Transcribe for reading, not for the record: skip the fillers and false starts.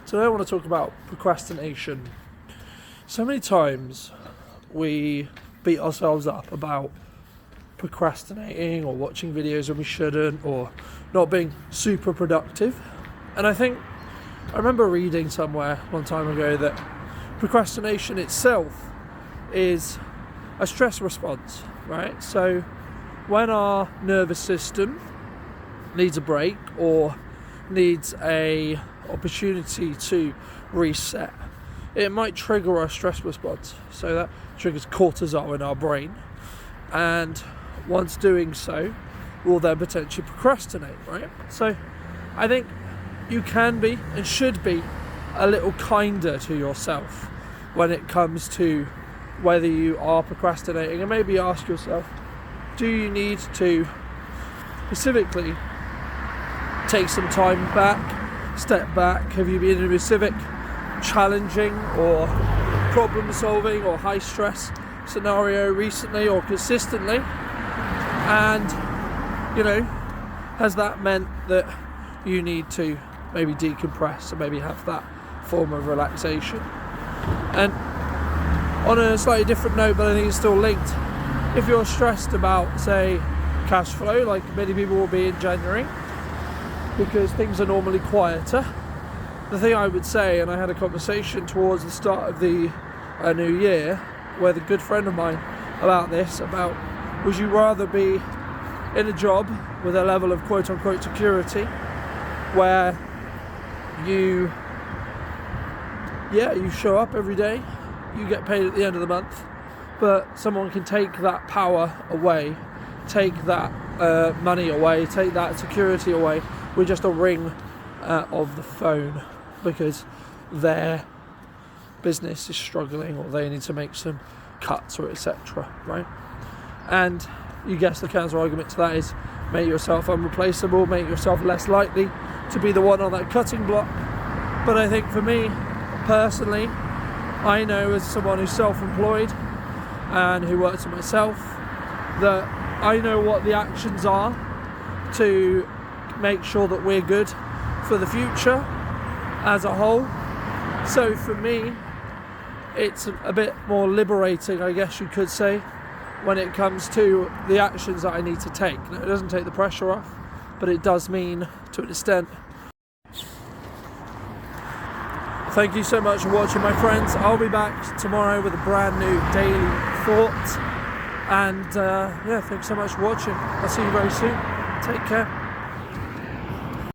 Today I want to talk about procrastination. So many times we beat ourselves up about procrastinating or watching videos when we shouldn't, or not being super productive. And I remember reading somewhere a long time ago that procrastination itself is a stress response, right? So when our nervous system needs a break or needs a opportunity to reset, it might trigger our stress response. So that triggers cortisol in our brain, and once doing so, we'll then potentially procrastinate, right? So I think you can be and should be a little kinder to yourself when it comes to whether you are procrastinating, and maybe ask yourself, do you need to specifically take some time back, step back? Have you been in a specific challenging or problem solving or high stress scenario recently or consistently? And has that meant that you need to maybe decompress and maybe have that form of relaxation? And on a slightly different note, but I think it's still linked, if you're stressed about, say, cash flow, like many people will be in January, because things are normally quieter, the thing I would say, and I had a conversation towards the start of the new year with a good friend of mine about this, about would you rather be in a job with a level of quote-unquote security where you show up every day, you get paid at the end of the month, but someone can take that power away, take that money away, take that security away with just a ring of the phone, because their business is struggling or they need to make some cuts or etc., right? And you guess the counter argument to that is make yourself unreplaceable, make yourself less likely to be the one on that cutting block. But I think for me personally, I know as someone who's self-employed and who works for myself, that I know what the actions are to make sure that we're good for the future as a whole. So for me, it's a bit more liberating, I guess you could say, when it comes to the actions that I need to take. Now, it doesn't take the pressure off, but it does mean, to an extent. Thank you so much for watching, my friends. I'll be back tomorrow with a brand new daily thought. And thanks so much for watching. I'll see you very soon. Take care.